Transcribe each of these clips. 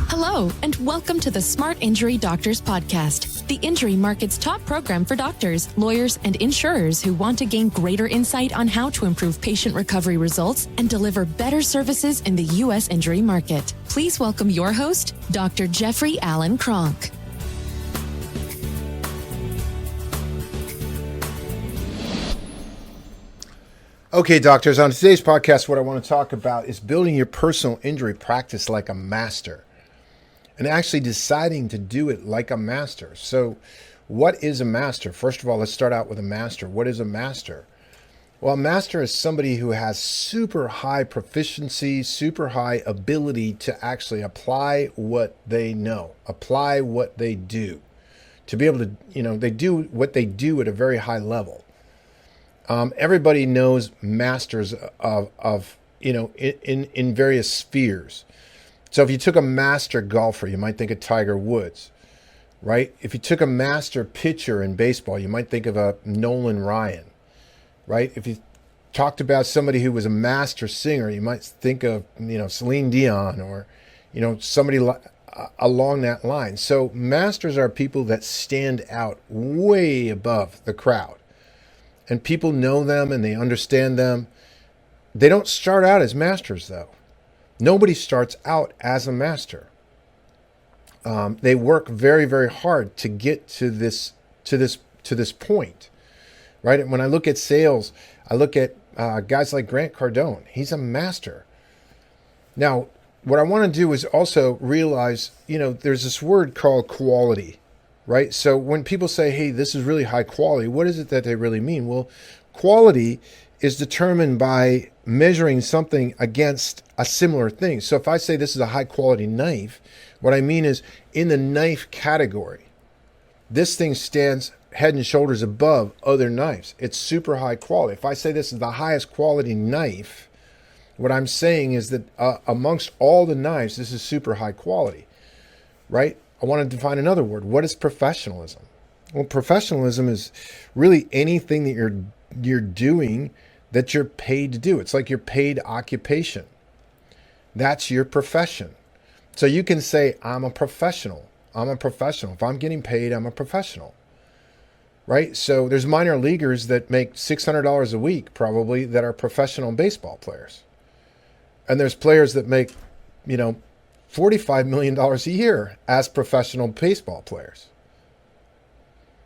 Hello, and welcome to the Smart Injury Doctors Podcast, the injury market's top program for doctors, lawyers, and insurers who want to gain greater insight on how to improve patient recovery results and deliver better services in the U.S. injury market. Please welcome your host, Dr. Jeffrey Allen Kronk. Okay, doctors, on today's podcast, what I want to talk about is building your personal injury practice like a master and actually deciding to do it like a master. So what is a master? First of all, let's start out with a master. What is a master? Well, a master is somebody who has super high proficiency, super high ability to actually apply what they know, apply what they do, to be able to, they do what they do at a very high level. Everybody knows masters of in various spheres. So if you took a master golfer, you might think of Tiger Woods, right? If you took a master pitcher in baseball, you might think of a Nolan Ryan, right? If you talked about somebody who was a master singer, you might think of, Celine Dion or, somebody along that line. So masters are people that stand out way above the crowd. And people know them and they understand them. They don't start out as masters, though. Nobody starts out as a master. They work very, very hard to get to this point, right? And when I look at sales, I look at guys like Grant Cardone. He's a master. Now, what I want to do is also realize, there's this word called quality. Right? So when people say, hey, this is really high quality, what is it that they really mean? Well, quality is determined by measuring something against a similar thing. So if I say this is a high quality knife, what I mean is in the knife category, this thing stands head and shoulders above other knives. It's super high quality. If I say this is the highest quality knife, what I'm saying is that amongst all the knives, this is super high quality, right? I want to define another word. What is professionalism? Well, professionalism is really anything that you're doing that you're paid to do. It's like your paid occupation. That's your profession. So you can say, I'm a professional. I'm a professional. If I'm getting paid, I'm a professional. Right? So there's minor leaguers that make $600 a week probably that are professional baseball players. And there's players that make, $45 million a year as professional baseball players.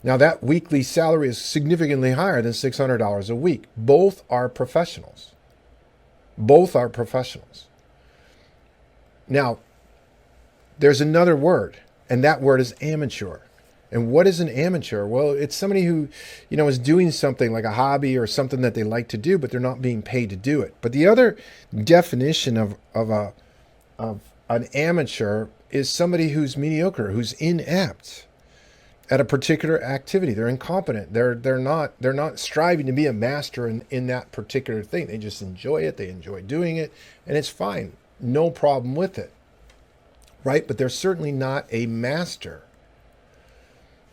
Now that weekly salary is significantly higher than $600 a week. Both are professionals. Both are professionals. Now, there's another word, and that word is amateur. And what is an amateur? Well, it's somebody who, is doing something like a hobby or something that they like to do, but they're not being paid to do it. But the other definition of an amateur is somebody who's mediocre, who's inept at a particular activity. They're incompetent. They're not striving to be a master in that particular thing. They just enjoy it. They enjoy doing it, and it's fine. No problem with it, right? But they're certainly not a master.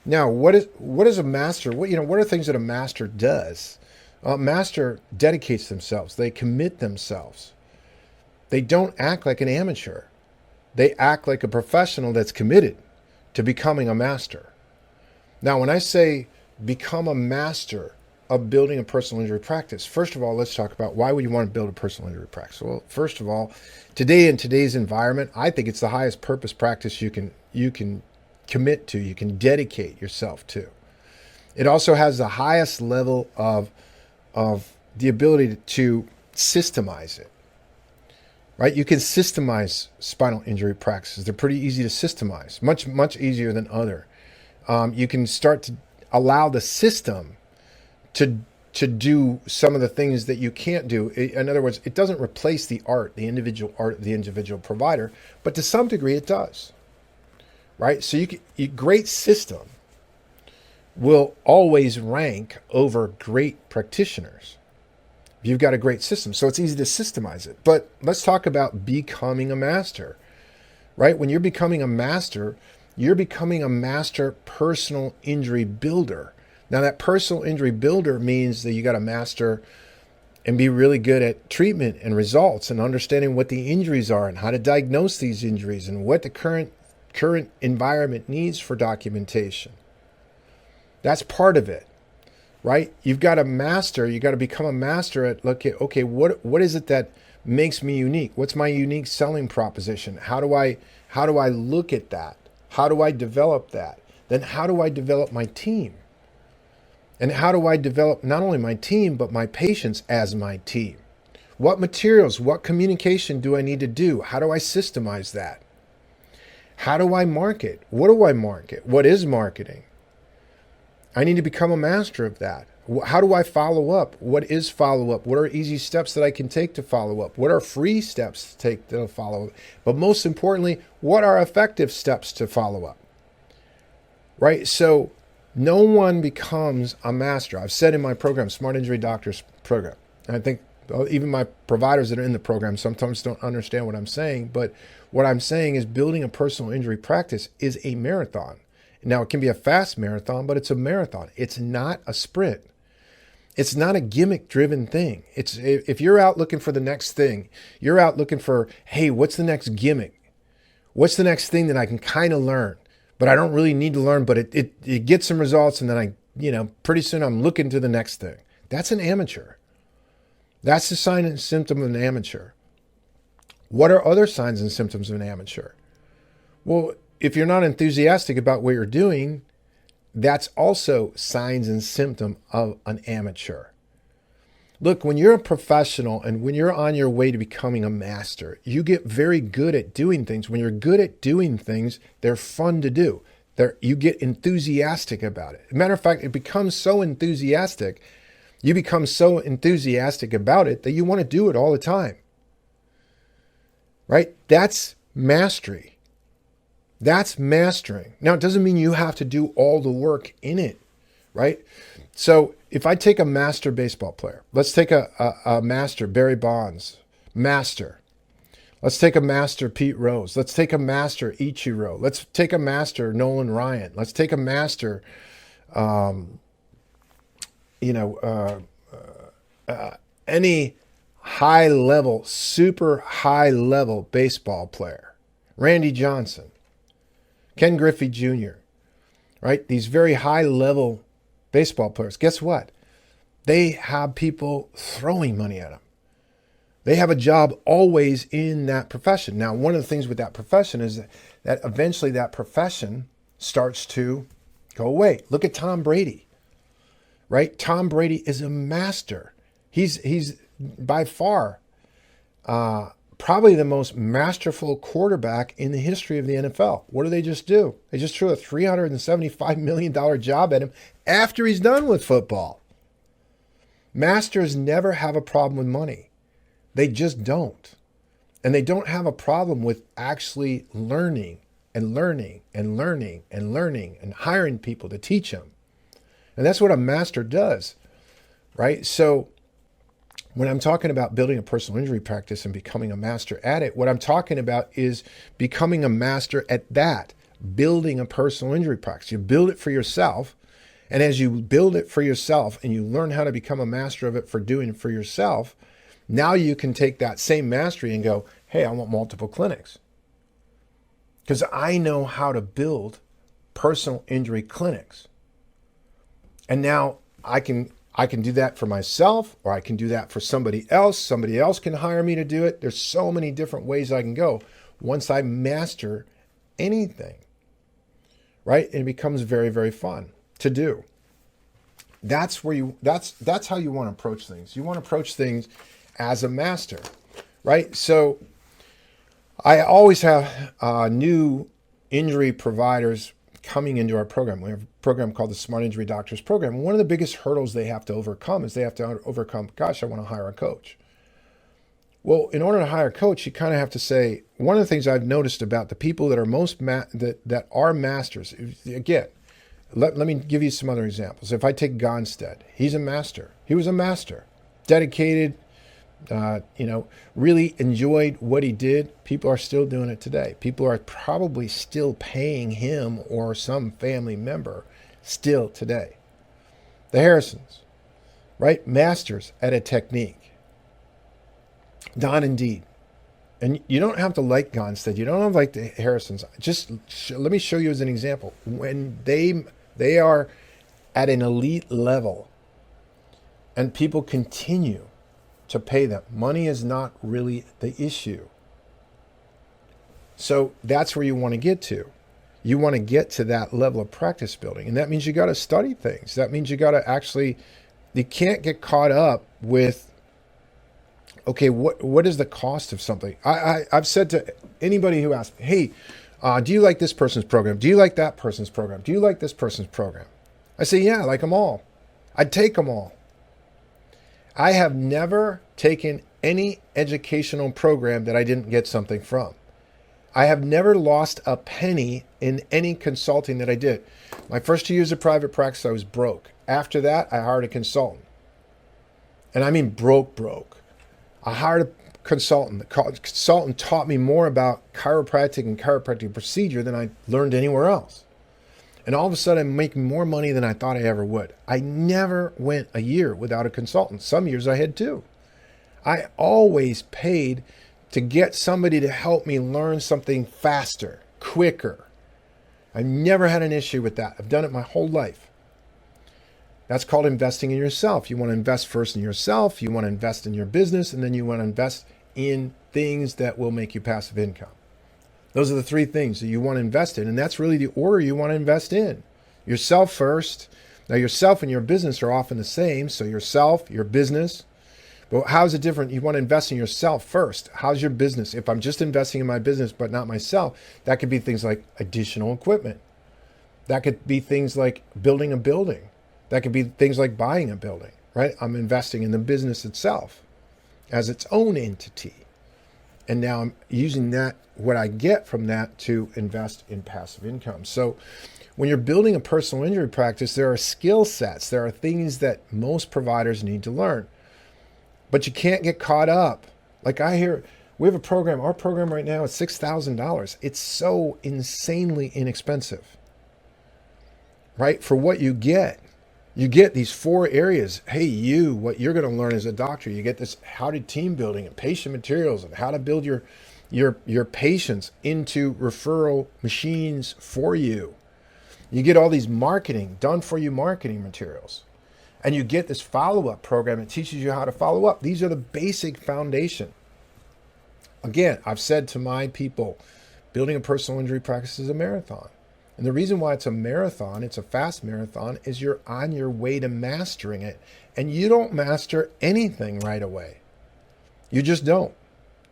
Now, what is a master? What are things that a master does? A master dedicates themselves. They commit themselves. They don't act like an amateur. They act like a professional that's committed to becoming a master. Now, when I say become a master of building a personal injury practice, first of all, let's talk about why would you want to build a personal injury practice? Well, first of all, today in today's environment, I think it's the highest purpose practice you can commit to, you can dedicate yourself to. It also has the highest level of the ability to systemize it. Right? You can systemize spinal injury practices. They're pretty easy to systemize, much, much easier than other. You can start to allow the system to do some of the things that you can't do. In other words, it doesn't replace the individual art of the individual provider, but to some degree it does. Right? So great system will always rank over great practitioners. You've got a great system, so it's easy to systemize it. But let's talk about becoming a master, right? When you're becoming a master personal injury builder. Now that personal injury builder means that you got to master and be really good at treatment and results and understanding what the injuries are and how to diagnose these injuries and what the current environment needs for documentation. That's part of it, right? You've got to master, you got to become a master at look at, okay, what is it that makes me unique? What's my unique selling proposition? How do I look at that? How do I develop that? Then how do I develop my team? And how do I develop not only my team, but my patients as my team? What materials, what communication do I need to do? How do I systemize that? How do I market? What do I market? What is marketing? I need to become a master of that. How do I follow up? What is follow up? What are easy steps that I can take to follow up? What are free steps to take to follow up? But most importantly, what are effective steps to follow up? Right? So no one becomes a master. I've said in my program, Smart Injury Doctors program, and I think even my providers that are in the program sometimes don't understand what I'm saying, but what I'm saying is building a personal injury practice is a marathon. Now, it can be a fast marathon, but it's a marathon. It's not a sprint. It's not a gimmick-driven thing. It's if you're out looking for the next thing, you're out looking for, hey, what's the next gimmick? What's the next thing that I can kind of learn, but I don't really need to learn, but it gets some results, and then pretty soon I'm looking to the next thing. That's an amateur. That's the sign and symptom of an amateur. What are other signs and symptoms of an amateur? Well, if you're not enthusiastic about what you're doing, that's also signs and symptom of an amateur. Look, when you're a professional and when you're on your way to becoming a master, you get very good at doing things. When you're good at doing things, they're fun to do. You get enthusiastic about it. As a matter of fact, it becomes so enthusiastic, you become so enthusiastic about it that you want to do it all the time. Right? That's mastery. That's mastering. Now, it doesn't mean you have to do all the work in it, right? So if I take a master baseball player, let's take a master, Barry Bonds, master. Let's take a master, Pete Rose. Let's take a master, Ichiro. Let's take a master, Nolan Ryan. Let's take a master, any high level, super high level baseball player, Randy Johnson, Ken Griffey Jr., right? These very high level baseball players. Guess what? They have people throwing money at them. They have a job always in that profession. Now, one of the things with that profession is that eventually that profession starts to go away. Look at Tom Brady, right? Tom Brady is a master. He's by far probably the most masterful quarterback in the history of the NFL. What do they just do? They just threw a $375 million job at him after he's done with football. Masters never have a problem with money. They just don't. And they don't have a problem with actually learning and learning and learning and learning and hiring people to teach them. And that's what a master does, right? So when I'm talking about building a personal injury practice and becoming a master at it, what I'm talking about is becoming a master at that, building a personal injury practice. You build it for yourself. And as you build it for yourself and you learn how to become a master of it for doing it for yourself, now you can take that same mastery and go, hey, I want multiple clinics. Because I know how to build personal injury clinics. And now I can do that for myself, or I can do that for somebody else. Somebody else can hire me to do it. There's so many different ways I can go once I master anything, right? And it becomes very, very fun to do. That's how you want to approach things. You want to approach things as a master, right? So I always have new injury providers coming into our program. We have a program called the Smart Injury Doctors program. One of the biggest hurdles they have to overcome is they have to overcome, gosh, I want to hire a coach. Well, in order to hire a coach, you kind of have to say, one of the things I've noticed about the people that are that are masters, again, let me give you some other examples. If I take Gonstead, he's a master. He was a master, dedicated, really enjoyed what he did. People are still doing it today. People are probably still paying him or some family member still today. The Harrisons, right? Masters at a technique. Don Indeed. And you don't have to like Gonstead. You don't have to like the Harrisons. Just let me show you as an example. When they are at an elite level and people continue to pay them, money is not really the issue. So that's where you want to get to. You want to get to that level of practice building. And that means you got to study things. That means you got to actually, you can't get caught up with, okay, what is the cost of something? I've said to anybody who asks, hey, do you like this person's program? Do you like that person's program? Do you like this person's program? I say, yeah, I like them all. I'd take them all. I have never taken any educational program that I didn't get something from. I have never lost a penny in any consulting that I did. My first 2 years of private practice, I was broke. After that, I hired a consultant. And I mean broke. I hired a consultant. The consultant taught me more about chiropractic and chiropractic procedure than I learned anywhere else. And all of a sudden, I'm making more money than I thought I ever would. I never went a year without a consultant. Some years I had two. I always paid to get somebody to help me learn something faster, quicker. I've never had an issue with that. I've done it my whole life. That's called investing in yourself. You want to invest first in yourself, you want to invest in your business, and then you want to invest in things that will make you passive income. Those are the three things that you want to invest in, and that's really the order you want to invest in. Yourself first. Now, yourself and your business are often the same, so yourself, your business. But how's it different? You want to invest in yourself first. How's your business? If I'm just investing in my business but not myself, that could be things like additional equipment. That could be things like building a building. That could be things like buying a building, right? I'm investing in the business itself as its own entity. And now I'm using that, what I get from that, to invest in passive income. So when you're building a personal injury practice, there are skill sets. There are things that most providers need to learn. But you can't get caught up. Like I hear, we have a program, our program right now is $6,000. It's so insanely inexpensive, right? For what you get these 4 areas. Hey, what you're going to learn as a doctor, you get this how to team building and patient materials and how to build your patients into referral machines for you. You get all these marketing, done for you marketing materials. And you get this follow-up program that teaches you how to follow up. These are the basic foundation. Again, I've said to my people, building a personal injury practice is a marathon. And the reason why it's a marathon, it's a fast marathon, is you're on your way to mastering it. And you don't master anything right away. You just don't.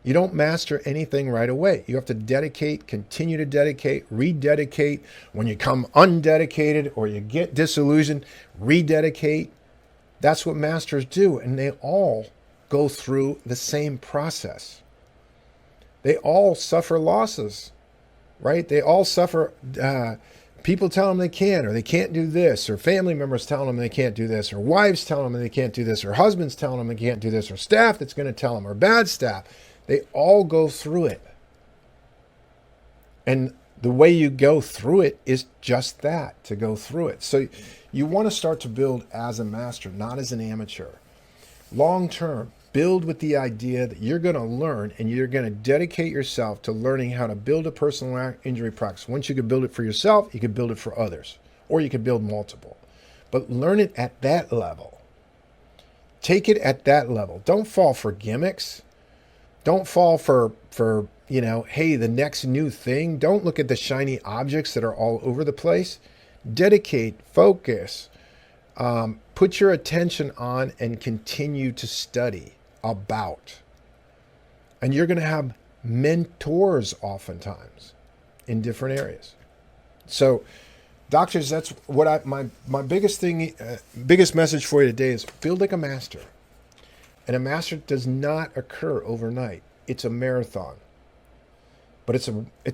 You don't master anything right away. You have to dedicate, continue to dedicate, rededicate. When you come undedicated or you get disillusioned, rededicate. That's what masters do. And they all go through the same process. They all suffer losses, right? They all suffer. People tell them they can't, or they can't do this, or family members telling them they can't do this, or wives telling them they can't do this, or husbands telling them they can't do this, or staff that's going to tell them, or bad staff. They all go through it. And the way you go through it is just that, to go through it. So you want to start to build as a master, not as an amateur. Long term, build with the idea that you're going to learn and you're going to dedicate yourself to learning how to build a personal injury practice. Once you can build it for yourself, you can build it for others, or you can build multiple. But learn it at that level. Take it at that level. Don't fall for gimmicks. Don't fall for hey, the next new thing. Don't look at the shiny objects that are all over the place. Dedicate, focus, put your attention on and continue to study about. And you're going to have mentors oftentimes in different areas. So doctors, that's what my biggest message for you today is build like a master. And a master does not occur overnight. It's a marathon. But it's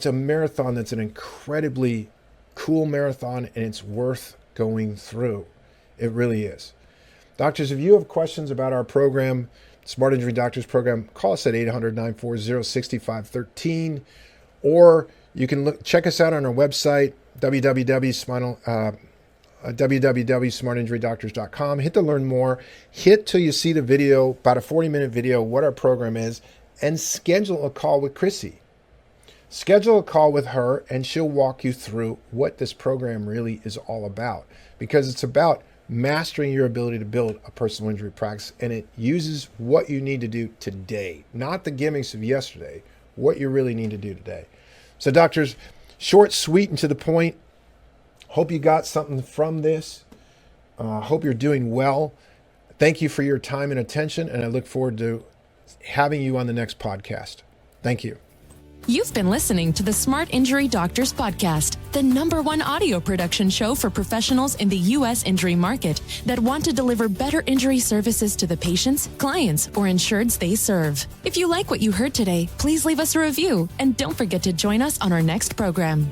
a marathon that's an incredibly cool marathon, and it's worth going through. It really is. Doctors, if you have questions about our program, Smart Injury Doctors program, call us at 800-940-6513, or you can check us out on our website, www.smartinjurydoctors.com. Hit to learn more. Hit till you see the video, about a 40-minute video, what our program is. and schedule a call with Chrissy. Schedule a call with her and she'll walk you through what this program really is all about, because it's about mastering your ability to build a personal injury practice, and it uses what you need to do today, not the gimmicks of yesterday, what you really need to do today. So doctors, short, sweet, and to the point. Hope you got something from this. Hope you're doing well. Thank you for your time and attention, and I look forward to having you on the next podcast. Thank you. You've been listening to the Smart Injury Doctors Podcast, the #1 audio production show for professionals in the U.S. injury market that want to deliver better injury services to the patients, clients, or insureds they serve. If you like what you heard today, please leave us a review and don't forget to join us on our next program.